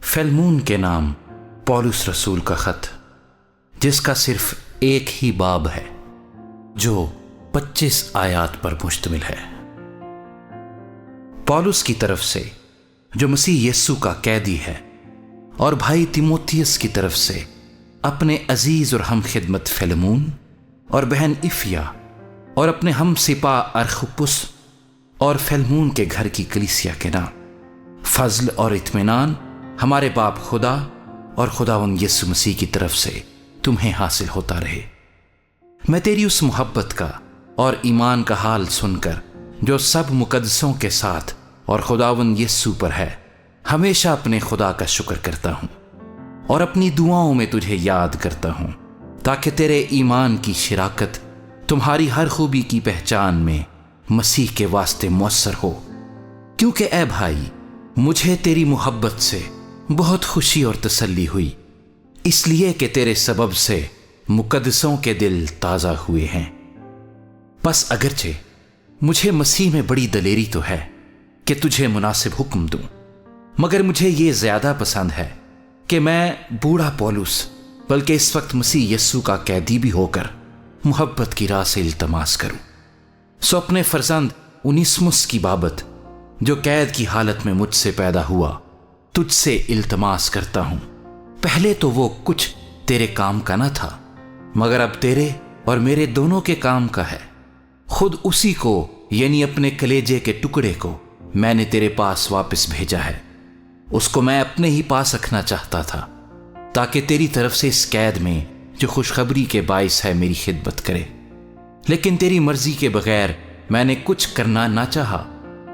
فیلمون کے نام پولس رسول کا خط، جس کا صرف ایک ہی باب ہے جو 25 آیات پر مشتمل ہے۔ پولس کی طرف سے جو مسیح یسوع کا قیدی ہے، اور بھائی تیموتھیوس کی طرف سے اپنے عزیز اور ہم خدمت فیلمون اور بہن افیا، اور اپنے ہم سپاہ ارخپس اور فیلمون کے گھر کی کلیسیا کے نام، فضل اور اطمینان ہمارے باپ خدا اور خداوند یسوع مسیح کی طرف سے تمہیں حاصل ہوتا رہے۔ میں تیری اس محبت کا اور ایمان کا حال سن کر جو سب مقدسوں کے ساتھ اور خداوند یسوع پر ہے، ہمیشہ اپنے خدا کا شکر کرتا ہوں اور اپنی دعاؤں میں تجھے یاد کرتا ہوں، تاکہ تیرے ایمان کی شراکت تمہاری ہر خوبی کی پہچان میں مسیح کے واسطے مؤثر ہو۔ کیونکہ اے بھائی، مجھے تیری محبت سے بہت خوشی اور تسلی ہوئی، اس لیے کہ تیرے سبب سے مقدسوں کے دل تازہ ہوئے ہیں۔ پس اگرچہ مجھے مسیح میں بڑی دلیری تو ہے کہ تجھے مناسب حکم دوں، مگر مجھے یہ زیادہ پسند ہے کہ میں بوڑھا پولس بلکہ اس وقت مسیح یسوع کا قیدی بھی ہو کر محبت کی راہ سے التماس کروں۔ سو اپنے فرزند اونیسمس کی بابت جو قید کی حالت میں مجھ سے پیدا ہوا، تجھ سے التماس کرتا ہوں۔ پہلے تو وہ کچھ تیرے کام کا نہ تھا، مگر اب تیرے اور میرے دونوں کے کام کا ہے۔ خود اسی کو، یعنی اپنے کلیجے کے ٹکڑے کو، میں نے تیرے پاس واپس بھیجا ہے۔ اس کو میں اپنے ہی پاس رکھنا چاہتا تھا، تاکہ تیری طرف سے اس قید میں جو خوشخبری کے باعث ہے میری خدمت کرے۔ لیکن تیری مرضی کے بغیر میں نے کچھ کرنا نہ چاہا،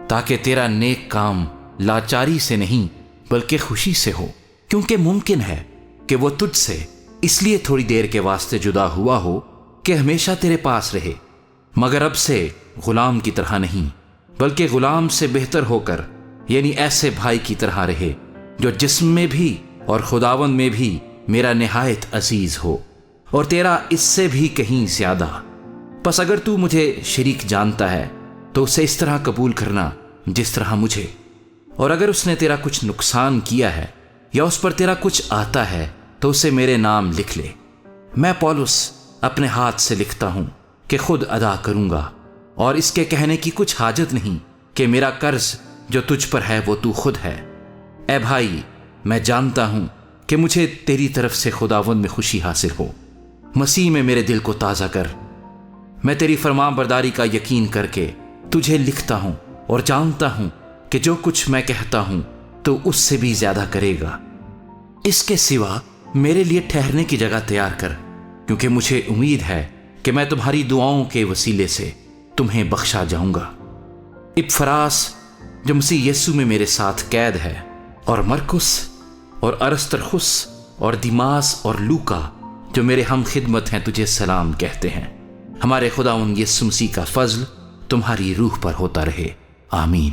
تاکہ تیرا نیک کام لاچاری سے نہیں بلکہ خوشی سے ہو، کیونکہ ممکن ہے کہ وہ تجھ سے اس لیے تھوڑی دیر کے واسطے جدا ہوا ہو کہ ہمیشہ تیرے پاس رہے، مگر اب سے غلام کی طرح نہیں بلکہ غلام سے بہتر ہو کر، یعنی ایسے بھائی کی طرح رہے جو جسم میں بھی اور خداوند میں بھی میرا نہایت عزیز ہو، اور تیرا اس سے بھی کہیں زیادہ۔ پس اگر تو مجھے شریک جانتا ہے تو اسے اس طرح قبول کرنا جس طرح مجھے، اور اگر اس نے تیرا کچھ نقصان کیا ہے یا اس پر تیرا کچھ آتا ہے تو اسے میرے نام لکھ لے۔ میں پولس اپنے ہاتھ سے لکھتا ہوں کہ خود ادا کروں گا، اور اس کے کہنے کی کچھ حاجت نہیں کہ میرا قرض جو تجھ پر ہے وہ تو خود ہے۔ اے بھائی، میں جانتا ہوں کہ مجھے تیری طرف سے خداوند میں خوشی حاصل ہو۔ مسیح میں میرے دل کو تازہ کر۔ میں تیری فرمان برداری کا یقین کر کے تجھے لکھتا ہوں، اور جانتا ہوں کہ جو کچھ میں کہتا ہوں تو اس سے بھی زیادہ کرے گا۔ اس کے سوا میرے لیے ٹھہرنے کی جگہ تیار کر، کیونکہ مجھے امید ہے کہ میں تمہاری دعاؤں کے وسیلے سے تمہیں بخشا جاؤں گا۔ اپفراس جو مسیح یسوع میں میرے ساتھ قید ہے، اور مرکس اور ارسترخس اور دیماس اور لوکا جو میرے ہم خدمت ہیں تجھے سلام کہتے ہیں۔ ہمارے خداوند یسوع مسیح کا فضل تمہاری روح پر ہوتا رہے۔ آمین۔